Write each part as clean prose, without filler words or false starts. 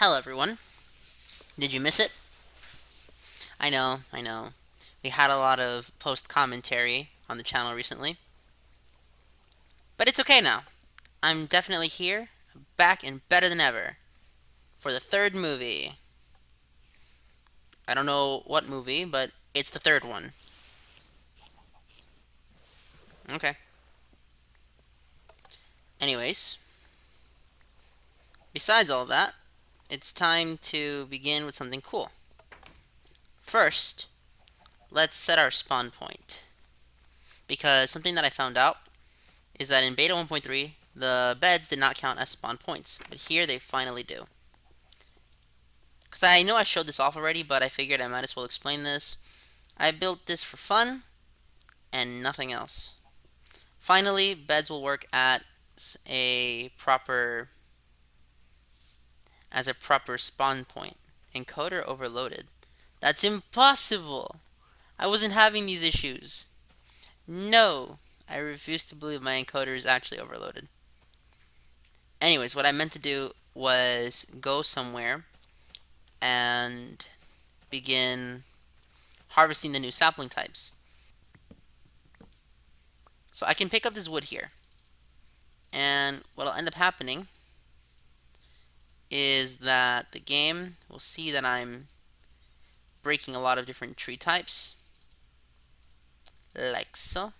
Hello, everyone. Did you miss it? I know. We had a lot of post commentary on the channel recently, but it's okay now. I'm definitely here, back and better than ever for the third movie. I don't know what movie, but it's the third one. Okay. Anyways, besides all that, it's time to begin with something cool. First, let's set our spawn point. Because something that I found out is that in beta 1.3, the beds did not count as spawn points, but here they finally do. Because I know I showed this off already, but I figured I might as well explain this. I built this for fun and nothing else. Finally, beds will work at a proper as a proper spawn point. Encoder overloaded. That's impossible. I wasn't having these issues. No, I refuse to believe my encoder is actually overloaded. Anyways, what I meant to do was go somewhere and begin harvesting the new sapling types. So I can pick up this wood here. And what'll end up happening is that the game will see that I'm breaking a lot of different tree types, like so,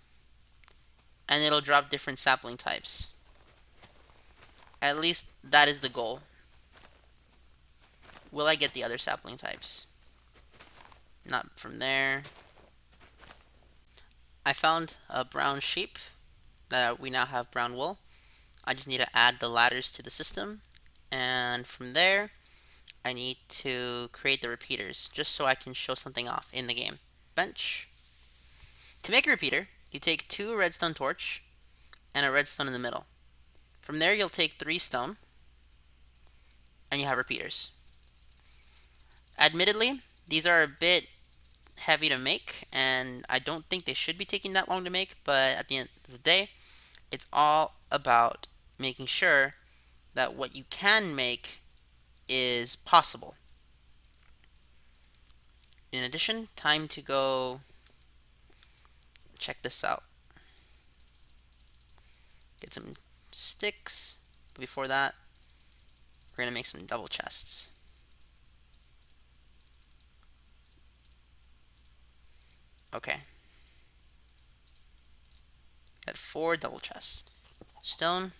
and it'll drop different sapling types. At least that is the goal. Will I get the other sapling types? Not from there. I found a brown sheep that we now have brown wool. I just need to add the ladders to the system, and from there I need to create the repeaters just so I can show something off in the game. Bench. To make a repeater, you take 2 redstone torch and a redstone in the middle. From there you'll take 3 stone and you have repeaters. Admittedly, these are a bit heavy to make and I don't think they should be taking that long to make, but at the end of the day, it's all about making sure that what you can make is possible. In addition, time to go check this out. Get some sticks. But before that, we're going to make some double chests. Okay. Got 4 double chests. Stone.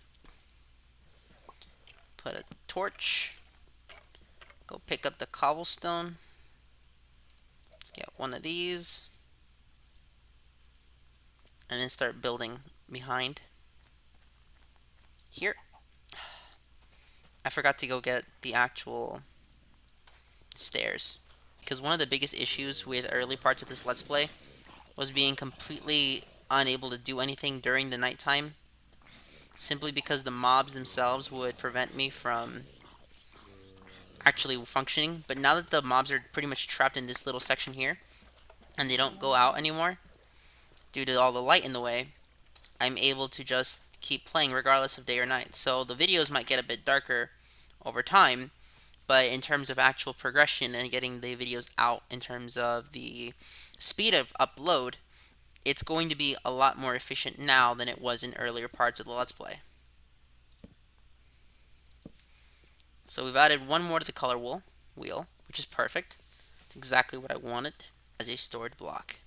Put a torch. Go pick up the cobblestone. Let's get one of these. And then start building behind. Here. I forgot to go get the actual stairs. Because one of the biggest issues with early parts of this Let's Play was being completely unable to do anything during the nighttime. Simply because the mobs themselves would prevent me from actually functioning. But now that the mobs are pretty much trapped in this little section here, and they don't go out anymore, due to all the light in the way, I'm able to just keep playing regardless of day or night. So the videos might get a bit darker over time, but in terms of actual progression and getting the videos out in terms of the speed of upload, it's going to be a lot more efficient now than it was in earlier parts of the Let's Play. So we've added one more to the color wheel, which is perfect. It's exactly what I wanted as a stored block.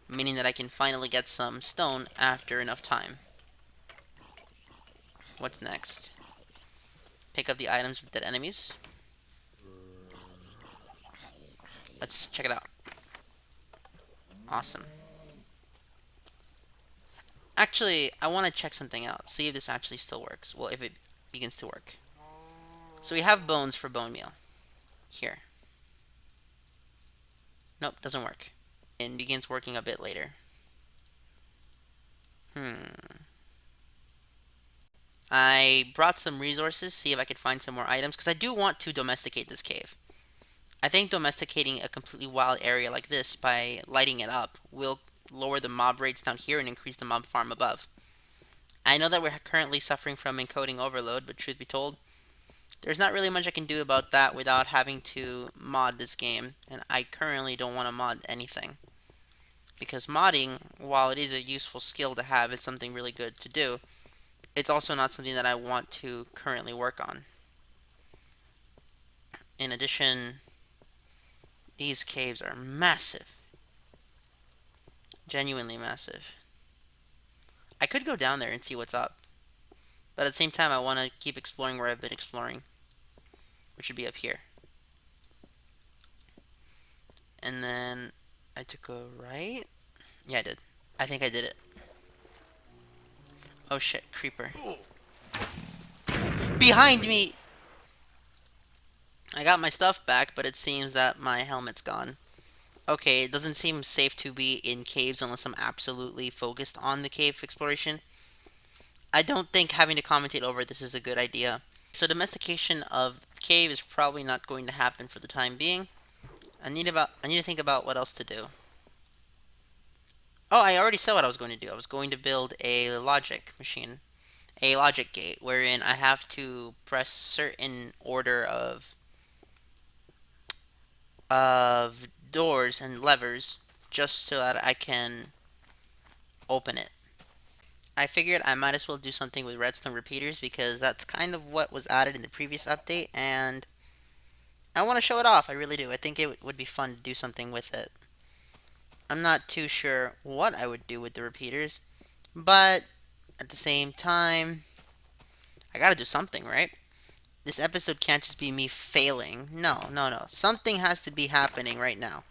Meaning that I can finally get some stone after enough time. What's next? Pick up the items with dead enemies. Let's check it out. Awesome. Actually, I want to check something out. See if this actually still works. Well, if it begins to work. So we have bones for bone meal. Here. Nope, doesn't work. And begins working a bit later. I brought some resources, see if I could find some more items, because I do want to domesticate this cave. I think domesticating a completely wild area like this by lighting it up will lower the mob rates down here and increase the mob farm above. I know that we're currently suffering from encoding overload, but truth be told, There's not really much I can do about that without having to mod this game, and I currently don't want to mod anything. Because modding, while it is a useful skill to have, it's something really good to do, it's also not something that I want to currently work on. In addition, these caves are massive. Genuinely massive. I could go down there and see what's up. But at the same time, I want to keep exploring where I've been exploring, which would be up here. And then I took a right? Yeah, I did. I think I did it. Oh shit, creeper. Behind me! I got my stuff back, but it seems that my helmet's gone. Okay, it doesn't seem safe to be in caves unless I'm absolutely focused on the cave exploration. I don't think having to commentate over this is a good idea. So domestication of cave is probably not going to happen for the time being. I need to think about what else to do. Oh, I already said what I was going to do. I was going to build a logic machine, a logic gate, wherein I have to press certain order of doors and levers just so that I can open it. I figured I might as well do something with redstone repeaters because that's kind of what was added in the previous update, and I want to show it off. I really do. I think it would be fun to do something with it. I'm not too sure what I would do with the repeaters, but at the same time, I gotta do something, right? This episode can't just be me failing. No, no, no. Something has to be happening right now.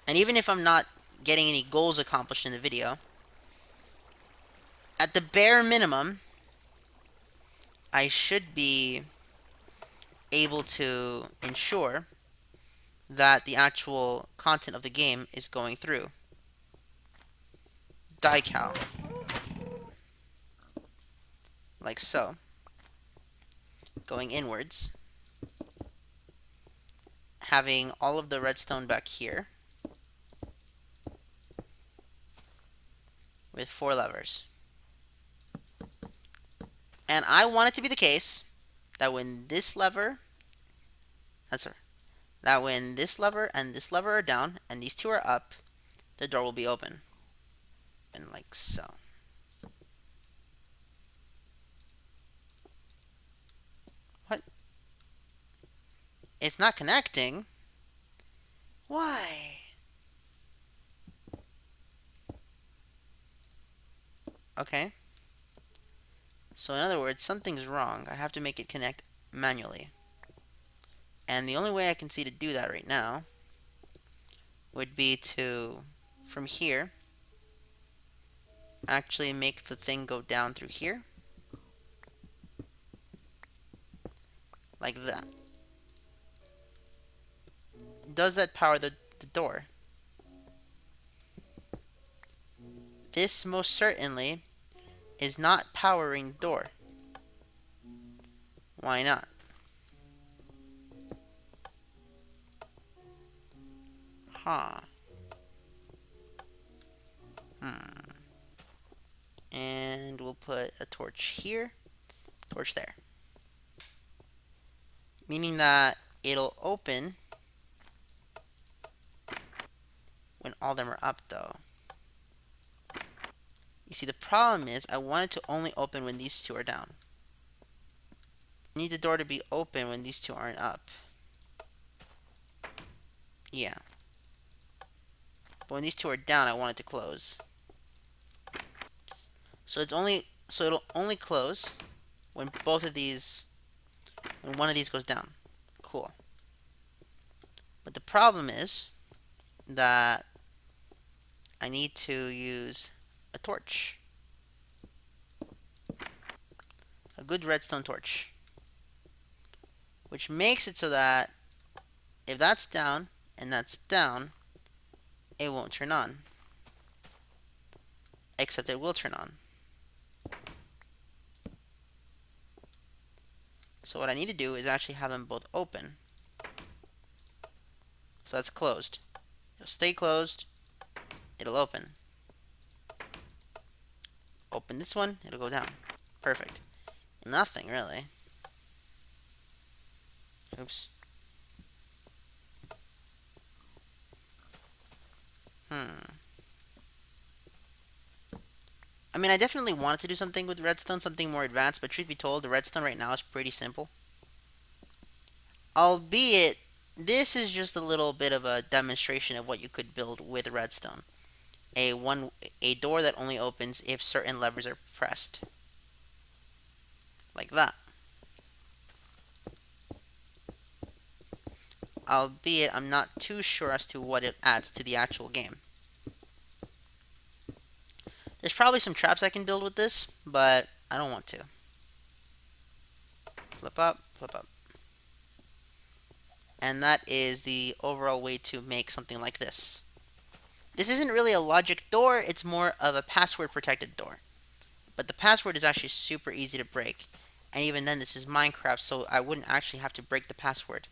And even if I'm not getting any goals accomplished in the video, at the bare minimum, I should be able to ensure that the actual content of the game is going through. Die cal. Like so. Going inwards. Having all of the redstone back here. With 4 levers. And I want it to be the case that when this lever, that when this lever and this lever are down and these two are up, the door will be open. And like so. What? It's not connecting. Why? Okay. So in other words, something's wrong. I have to make it connect manually. And the only way I can see to do that right now would be to, from here, actually make the thing go down through here. Like that. Does that power the door? This most certainly is not powering the door. Why not? Huh. And we'll put a torch here, torch there. Meaning that it'll open when all of them are up though. You see, the problem is I want it to only open when these two are down. I need the door to be open when these two aren't up. Yeah. But when these two are down, I want it to close. So it'll only close when both of these, when one of these goes down. Cool. But the problem is that I need to use a torch. A good redstone torch. Which makes it so that if that's down and that's down, it won't turn on. Except it will turn on. So what I need to do is actually have them both open. So that's closed. It'll stay closed. It'll open. Open this one, it'll go down. Perfect. Nothing really. Oops. Hmm. I mean, I definitely wanted to do something with redstone, something more advanced, but truth be told, the redstone right now is pretty simple. Albeit, this is just a little bit of a demonstration of what you could build with redstone. A door that only opens if certain levers are pressed. Like that. Albeit, I'm not too sure as to what it adds to the actual game. There's probably some traps I can build with this, but I don't want to. Flip up, flip up. And that is the overall way to make something like this. This isn't really a logic door, it's more of a password protected door. But the password is actually super easy to break. And even then, this is Minecraft, so I wouldn't actually have to break the password.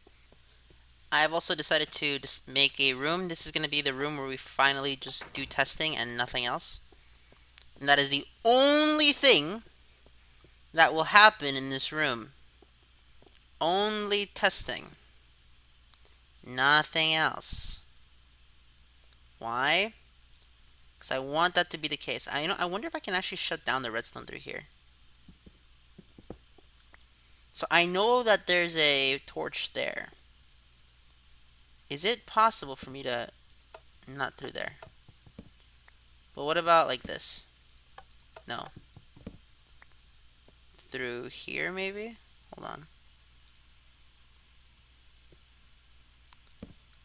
I've also decided to just make a room. This is going to be the room where we finally just do testing and nothing else. And that is the only thing that will happen in this room. Only testing. Nothing else. Why? Because I want that to be the case. I wonder if I can actually shut down the redstone through here. So I know that there's a torch there. Is it possible for me to not through there? But what about like this? No. Through here maybe? Hold on.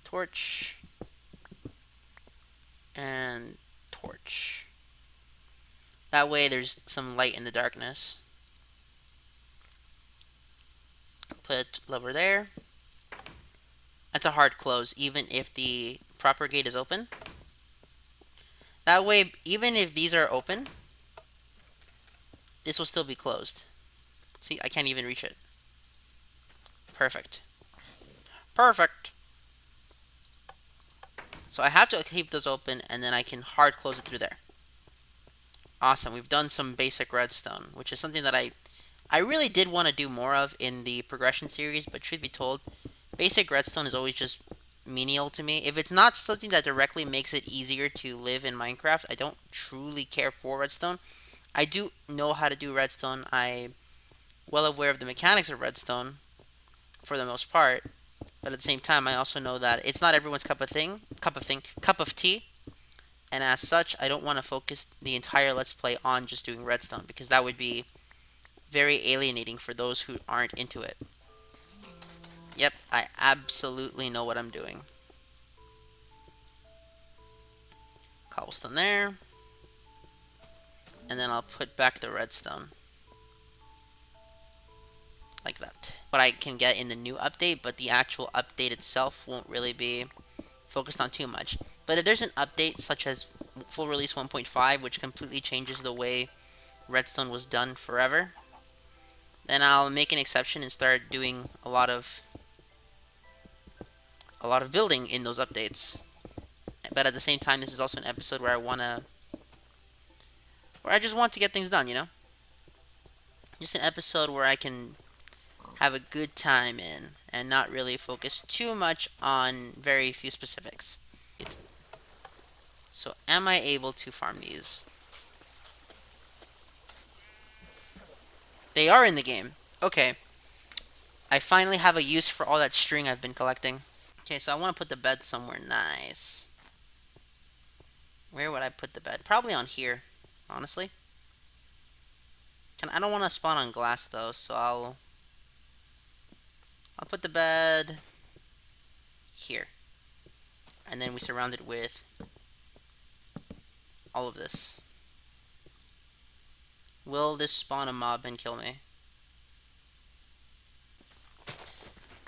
Torch. And torch. That way there's some light in the darkness. Put lever there. That's a hard close, even if the proper gate is open. That way, even if these are open, this will still be closed. See, I can't even reach it. Perfect. Perfect! So I have to keep those open, and then I can hard close it through there. Awesome, we've done some basic redstone, which is something that I really did want to do more of in the progression series, but truth be told, basic redstone is always just menial to me. If it's not something that directly makes it easier to live in Minecraft, I don't truly care for redstone. I do know how to do redstone. I'm well aware of the mechanics of redstone for the most part, but at the same time, I also know that it's not everyone's cup of tea. And as such, I don't want to focus the entire Let's Play on just doing redstone, because that would be very alienating for those who aren't into it. Yep, I absolutely know what I'm doing. Cobblestone there. And then I'll put back the redstone. Like that. What I can get in the new update, but the actual update itself won't really be focused on too much. But if there's an update such as full release 1.5, which completely changes the way redstone was done forever, then I'll make an exception and start doing a lot of building in those updates. But at the same time, this is also an episode where I just want to get things done, you know? Just an episode where I can have a good time in and not really focus too much on very few specifics. So am I able to farm these? They are in the game. Okay. I finally have a use for all that string I've been collecting. Okay, so I want to put the bed somewhere nice. Where would I put the bed? Probably on here, honestly. I don't want to spawn on glass though, so I'll put the bed here. And then we surround it with all of this. Will this spawn a mob and kill me?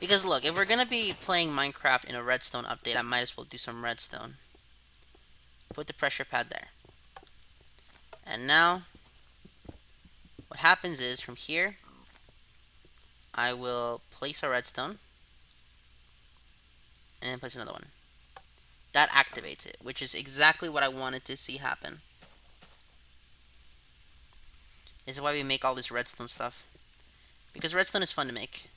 Because look, if we're gonna be playing Minecraft in a redstone update, I might as well do some redstone. Put the pressure pad there. And now, what happens is, from here, I will place a redstone, and then place another one. That activates it, which is exactly what I wanted to see happen. This is why we make all this redstone stuff. Because redstone is fun to make.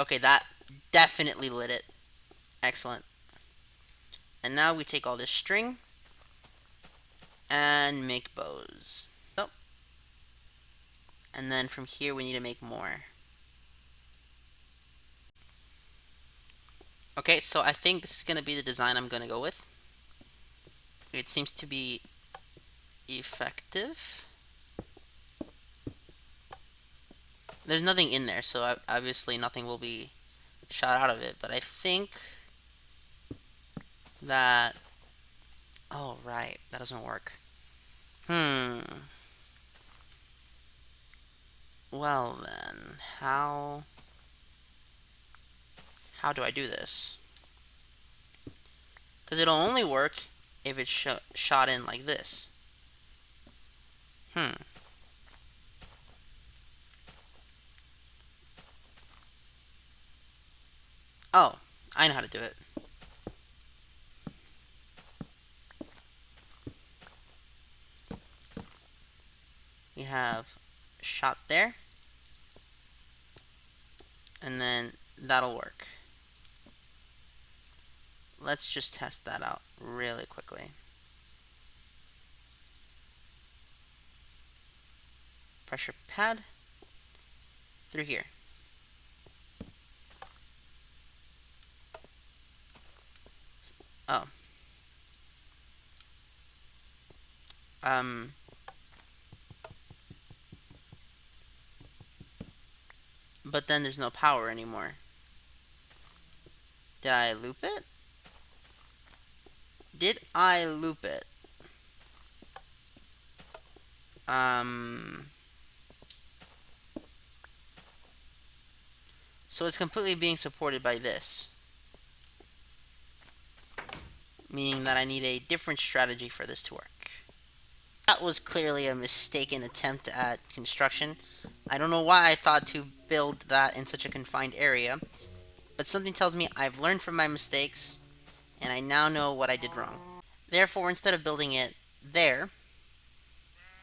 Okay, that definitely lit it. Excellent. And now we take all this string and make bows. So, and then from here we need to make more. Okay, so I think this is going to be the design I'm going to go with. It seems to be effective. There's nothing in there, so obviously nothing will be shot out of it, but I think that... Oh, right, that doesn't work. Well then, how do I do this? Because it'll only work if it's shot in like this. Hmm. Oh, I know how to do it. We have shot there, and then that'll work. Let's just test that out really quickly. Pressure pad through here. Oh. Um. But then there's no power anymore. Did I loop it? Did I loop it? So it's completely being supported by this. Meaning that I need a different strategy for this to work. That was clearly a mistaken attempt at construction. I don't know why I thought to build that in such a confined area, but something tells me I've learned from my mistakes, and I now know what I did wrong. Therefore, instead of building it there,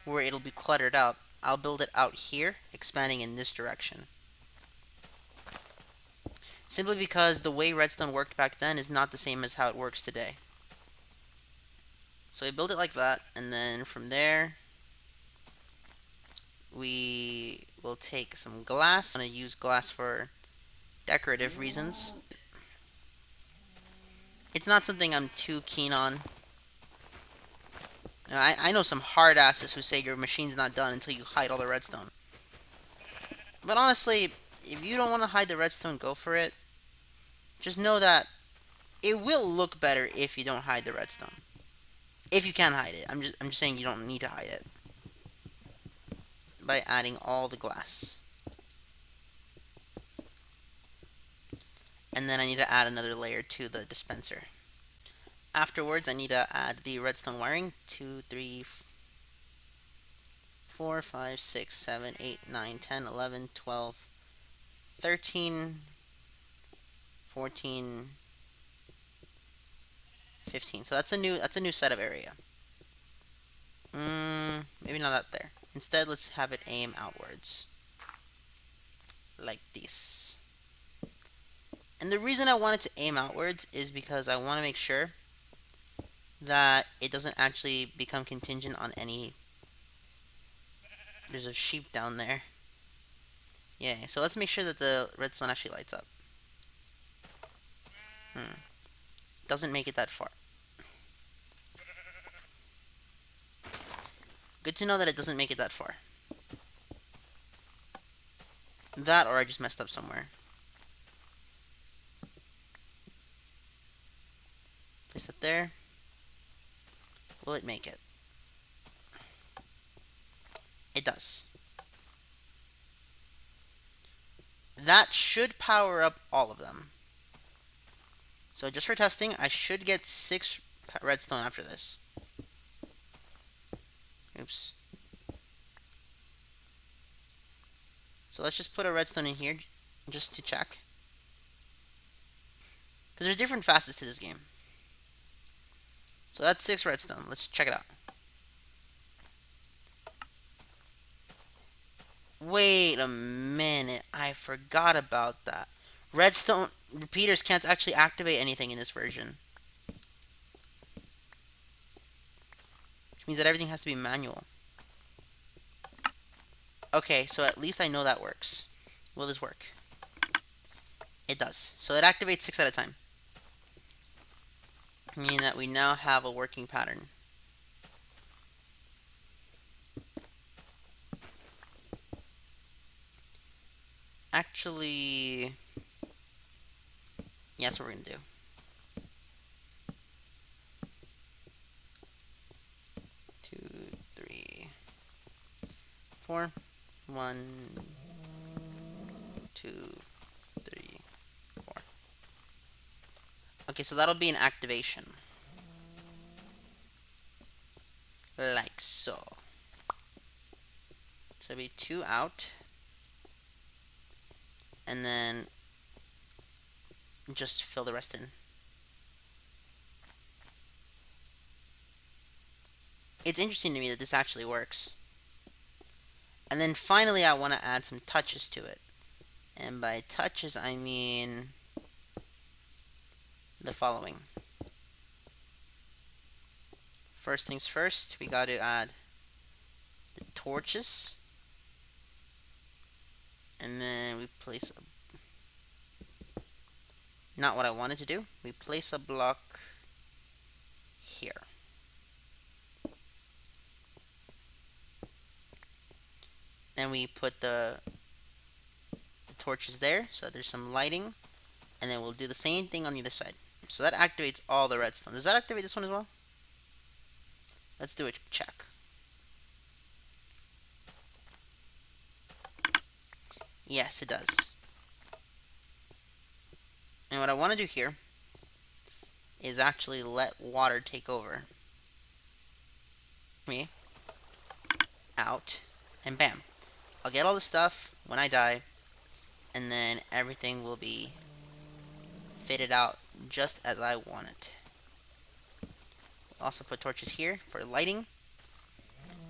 where it'll be cluttered up, I'll build it out here, expanding in this direction. Simply because the way redstone worked back then is not the same as how it works today. So I build it like that, and then from there, we will take some glass. I'm going to use glass for decorative reasons. It's not something I'm too keen on. I know some hard asses who say your machine's not done until you hide all the redstone. But honestly, if you don't want to hide the redstone, go for it. Just know that it will look better if you don't hide the redstone. If you can hide it. I'm just saying you don't need to hide it. By adding all the glass. And then I need to add another layer to the dispenser. Afterwards, I need to add the redstone wiring. 2, 3, 4, 5, 6, 7, 8, 9, 10, 11, 12, 13, 14, 15. So that's a new set of area. Maybe not up there. Instead, let's have it aim outwards. Like this. And the reason I want it to aim outwards is because I want to make sure that it doesn't actually become contingent on any... There's a sheep down there. Yeah, so let's make sure that the redstone actually lights up. Doesn't make it that far. Good to know that it doesn't make it that far. That, or I just messed up somewhere. Place it there. Will it make it? It does. That should power up all of them. So just for testing, I should get 6 redstone after this. Oops. So let's just put a redstone in here just to check. Because there's different facets to this game. So that's 6 redstone. Let's check it out. Wait a minute. I forgot about that. Redstone repeaters can't actually activate anything in this version, which means that everything has to be manual. Okay, so at least I know that works. Will this work? It does. So it activates 6 at a time, meaning that we now have a working pattern. Actually, yeah, that's what we're gonna do. 2, 3, 4. 1, 2, 3, 4. Okay, so that'll be an activation. Like so. So it'll be 2 out. And then just fill the rest in. It's interesting to me that this actually works. And then finally I want to add some touches to it. And by touches I mean the following. First things first, we got to add the torches. And then we place not what I wanted to do. We place a block here. Then we put the torches there so that there's some lighting. And then we'll do the same thing on the other side. So that activates all the redstone. Does that activate this one as well? Let's do a check. Yes, it does. And what I want to do here is actually let water take over. Me. Out. And bam. I'll get all the stuff when I die. And then everything will be fitted out just as I want it. Also put torches here for lighting.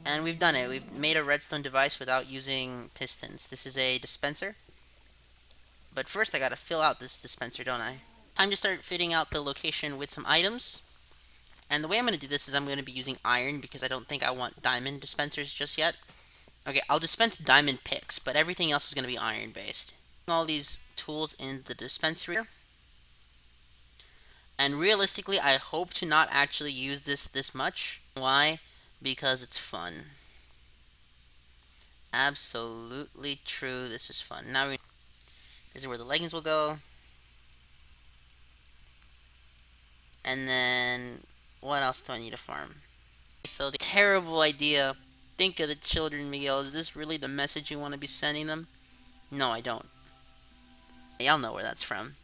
And we've done it. We've made a redstone device without using pistons. This is a dispenser. But first I gotta fill out this dispenser, don't I? Time to start fitting out the location with some items. And the way I'm going to do this is I'm going to be using iron because I don't think I want diamond dispensers just yet. Okay, I'll dispense diamond picks, but everything else is going to be iron based. All these tools in the dispenser. And realistically, I hope to not actually use this much. Why? Because it's fun. Absolutely true, this is fun. Now, this is where the leggings will go. And then, what else do I need to farm? So, the terrible idea. Think of the children, Miguel. Is this really the message you want to be sending them? No, I don't. Y'all know where that's from.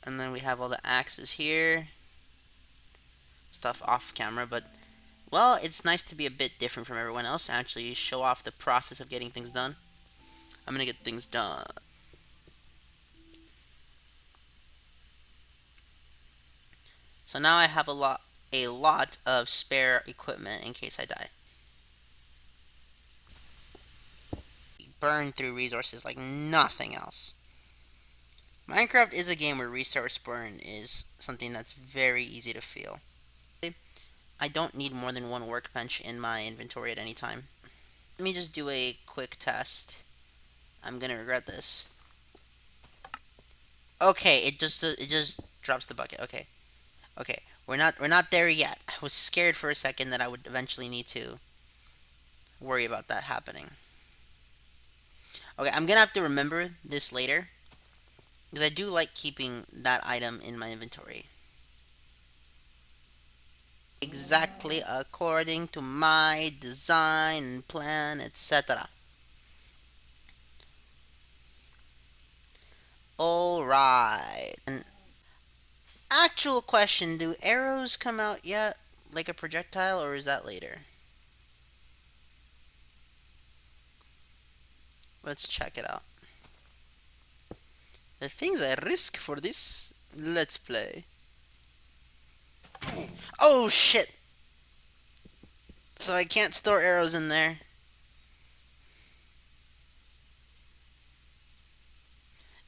And then we have all the axes here. Stuff off camera, but well, it's nice to be a bit different from everyone else and actually show off the process of getting things done. I'm gonna get things done. So now I have a lot of spare equipment in case I die. Burn through resources like nothing else. Minecraft is a game where resource burn is something that's very easy to feel. I don't need more than one workbench in my inventory at any time. Let me just do a quick test. I'm gonna regret this. Okay, it just drops the bucket. Okay. Okay. We're not there yet. I was scared for a second that I would eventually need to worry about that happening. Okay, I'm gonna have to remember this later. Because I do like keeping that item in my inventory. Exactly according to my design, plan, etc. Alright. And actual question, do arrows come out yet? Like a projectile, or is that later? Let's check it out. The things I risk for this let's play. Oh shit! So I can't store arrows in there.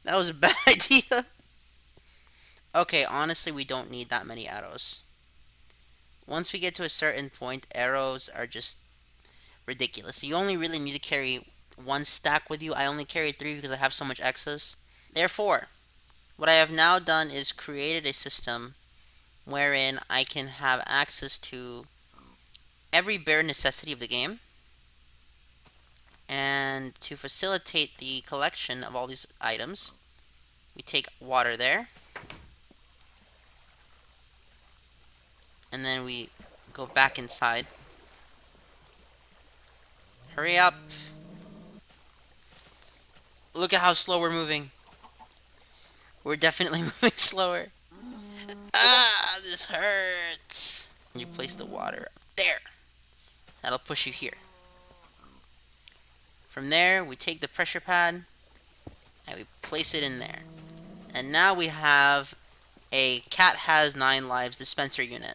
That was a bad idea. Okay, honestly, we don't need that many arrows. Once we get to a certain point, arrows are just ridiculous. You only really need to carry one stack with you. I only carry three because I have so much excess. Therefore, what I have now done is created a system wherein I can have access to every bare necessity of the game. And to facilitate the collection of all these items, we take water there. And then we go back inside. Hurry up. Look at how slow we're moving. We're definitely moving slower. Ah, this hurts. You place the water up there. That'll push you here. From there, we take the pressure pad and we place it in there. And now we have a cat has 9 lives dispenser unit.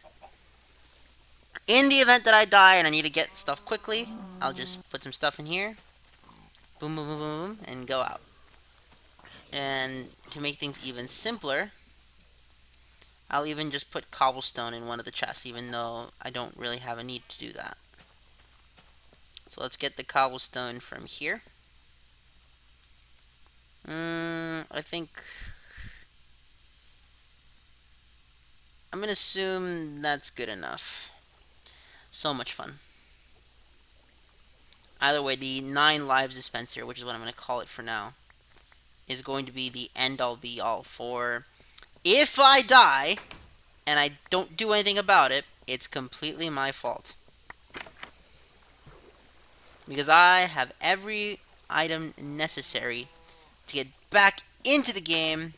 In the event that I die and I need to get stuff quickly, I'll just put some stuff in here. Boom, boom, boom, boom, and go out. And to make things even simpler, I'll even just put cobblestone in one of the chests, even though I don't really have a need to do that. So let's get the cobblestone from here. I think I'm gonna assume that's good enough. So much fun. Either way, the 9 lives dispenser, which is what I'm gonna call it for now, is going to be the end-all be-all for if I die and I don't do anything about it, it's completely my fault. Because I have every item necessary to get back into the game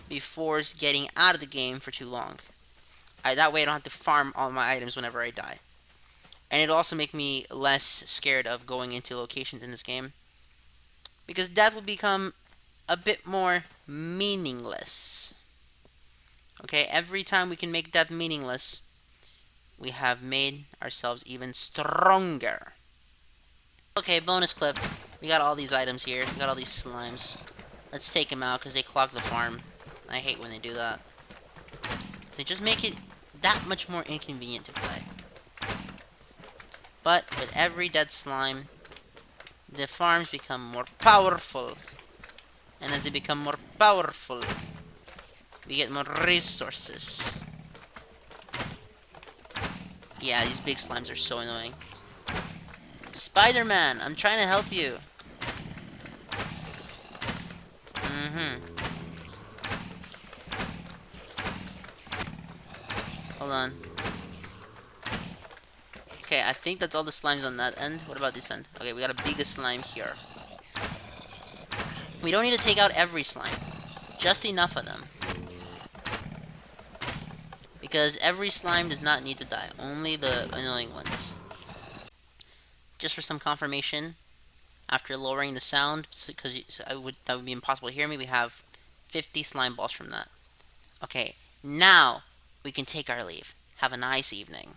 before getting out of the game for too long. That way I don't have to farm all my items whenever I die. And it'll also make me less scared of going into locations in this game, because death will become a bit more meaningless. Okay, every time we can make death meaningless, we have made ourselves even stronger. Okay, bonus clip. We got all these items here. We got all these slimes. Let's take them out because they clog the farm. I hate when they do that. They just make it that much more inconvenient to play. But with every dead slime, the farms become more powerful. And as they become more powerful, we get more resources. Yeah, these big slimes are so annoying. Spider-Man, I'm trying to help you. Hold on. Okay, I think that's all the slimes on that end. What about this end? Okay, we got a bigger slime here. We don't need to take out every slime. Just enough of them. Because every slime does not need to die. Only the annoying ones. Just for some confirmation, after lowering the sound, because that would be impossible to hear me, we have 50 slime balls from that. Okay, now we can take our leave. Have a nice evening.